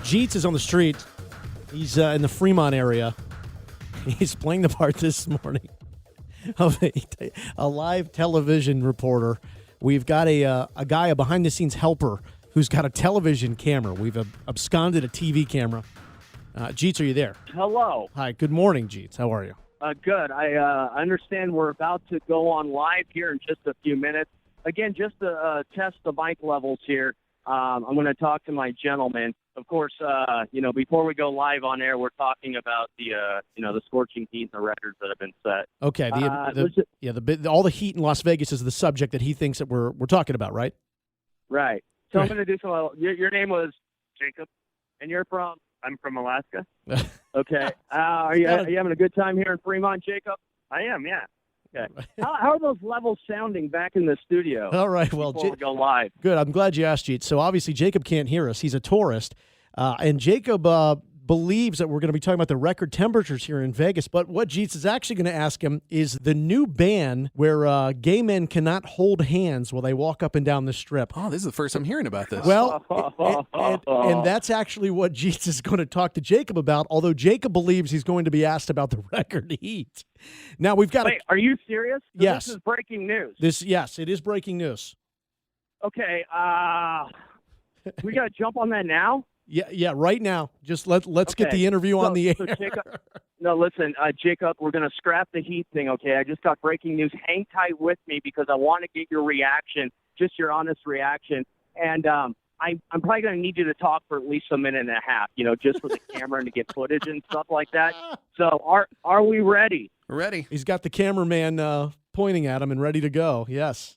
Jeetz is on the street. He's in the Fremont area. He's playing the part this morning of a live television reporter. We've got a guy, a behind-the-scenes helper, who's got a television camera. We've absconded a TV camera. Jeetz, are you there? Hello. Hi, good morning, Jeetz. How are you? Good. I understand we're about to go on live here in just a few minutes. Again, just to test the mic levels here, I'm going to talk to my gentleman. Of course, before we go live on air, we're talking about the scorching heat and the records that have been set. Okay. All the heat in Las Vegas is the subject that he thinks that we're talking about, right? Right. So Right. I'm going to do some. Your name was Jacob, and you're from? I'm from Alaska. Okay. Are you having a good time here in Fremont, Jacob? I am. Yeah. Okay. How are those levels sounding back in the studio? All right. Well, before we go live. Good. I'm glad you asked, Jeetz. So obviously Jacob can't hear us. He's a tourist. And Jacob believes that we're going to be talking about the record temperatures here in Vegas. But what Jeetz is actually going to ask him is the new ban where gay men cannot hold hands while they walk up and down the strip. Oh, this is the first I'm hearing about this. Well, and that's actually what Jeetz is going to talk to Jacob about, although Jacob believes he's going to be asked about the record heat. Now, we've got Wait, are you serious? So Yes. This is breaking news. Yes, it is breaking news. Okay. We got to jump on that now? Yeah, right now. Just let's get Okay. the interview on the air. So Jacob, no, listen, Jacob, we're going to scrap the heat thing, okay? I just got breaking news. Hang tight with me because I want to get your reaction, just your honest reaction. And I'm probably going to need you to talk for at least a minute and a half, just for the camera and to get footage and stuff like that. So are we ready? We're ready. He's got the cameraman pointing at him and ready to go. Yes.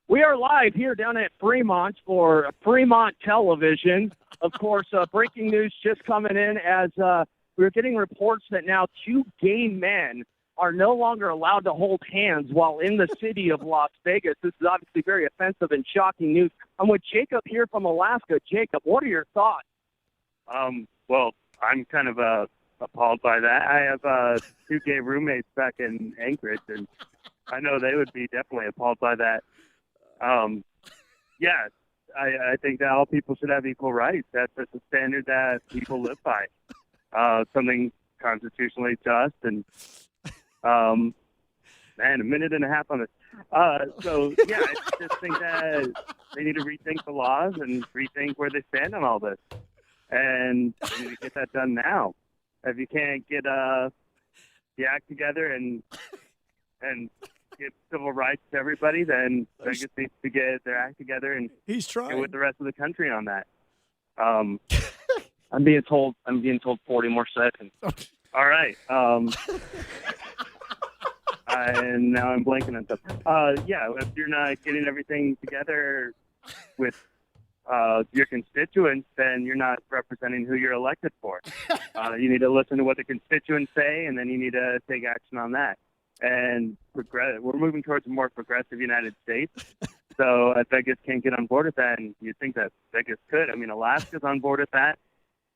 We are live here down at Fremont for Fremont Television. Of course, breaking news just coming in as we're getting reports that now 2 gay men are no longer allowed to hold hands while in the city of Las Vegas. This is obviously very offensive and shocking news. I'm with Jacob here from Alaska. Jacob, what are your thoughts? Well, I'm kind of appalled by that. I have 2 gay roommates back in Anchorage, and I know they would be definitely appalled by that. Yeah, I think that all people should have equal rights. That's just a standard that people live by. Something constitutionally just, and a minute and a half on this. So yeah, I just think that they need to rethink the laws and rethink where they stand on all this, and they need to get that done now. If you can't get the act together and give civil rights to everybody, then Vegas needs to get their act together and He's trying. get with the rest of the country on that. I'm being told 40 more seconds. All right. And now I'm blanking on stuff. Yeah, if you're not getting everything together with your constituents, then you're not representing who you're elected for. You need to listen to what the constituents say, and then you need to take action on that. And we're moving towards a more progressive United States. So if Vegas can't get on board with that, and you'd think that Vegas could. I mean, Alaska's on board with that.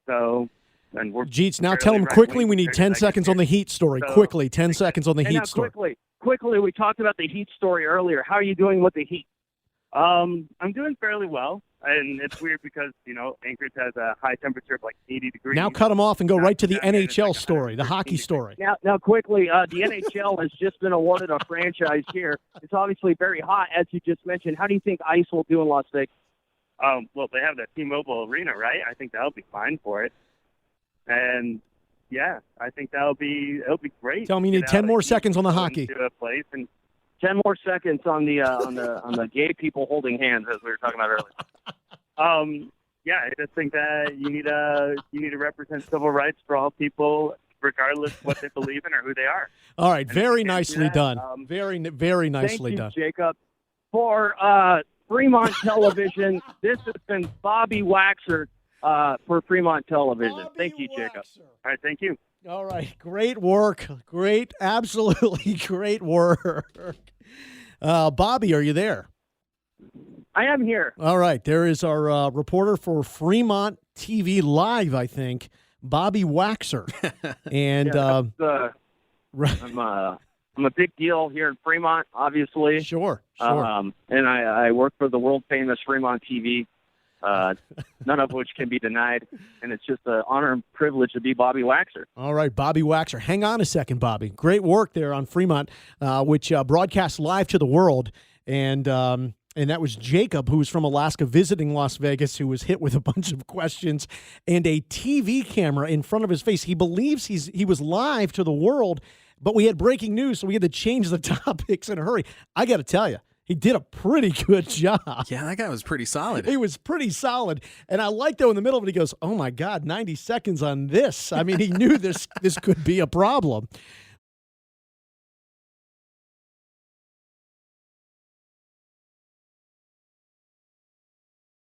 So, and we're Jeetz, now tell him quickly we need 10 seconds on the heat story. So- Quickly, 10 seconds on the And heat now story. quickly, we talked about the heat story earlier. How are you doing with the heat? I'm doing fairly well. And it's weird because, Anchorage has a high temperature of like 80 degrees. Now cut him off and go right to the Down here it's NHL like story, the 113 hockey degrees. story. Now quickly, the NHL has just been awarded a franchise here. It's obviously very hot, as you just mentioned. How do you think ice will do in Las Vegas? Well, they have that T-Mobile Arena, right? I think that'll be fine for it. And yeah, I think it'll be great. Tell me you Get need out 10 and more go seconds on the hockey. into a place and 10 more seconds on the gay people holding hands, as we were talking about earlier. yeah, I just think that you need to represent civil rights for all people, regardless of what they believe in or who they are. All right, And very if you can't do nicely that, done. Very nicely done. Thank you, Jacob. For Fremont Television, this has been Bobby Waxer for Fremont Television. Bobby Thank you, Jacob. Waxer. All right, thank you. All right, great work. Absolutely great work. Bobby, are you there? I am here. All right, there is our reporter for Fremont TV Live, I think, Bobby Waxer. And I'm a big deal here in Fremont, obviously. Sure. And I work for the world famous Fremont TV. none of which can be denied. And it's just an honor and privilege to be Bobby Waxer. All right, Bobby Waxer. Hang on a second, Bobby. Great work there on Fremont, which broadcasts live to the world. And that was Jacob, who was from Alaska visiting Las Vegas, who was hit with a bunch of questions and a TV camera in front of his face. He believes he was live to the world, but we had breaking news, so we had to change the topics in a hurry. I got to tell you, he did a pretty good job. Yeah, that guy was pretty solid. He was pretty solid. And I like, though, in the middle of it, he goes, oh, my God, 90 seconds on this. I mean, he knew this could be a problem.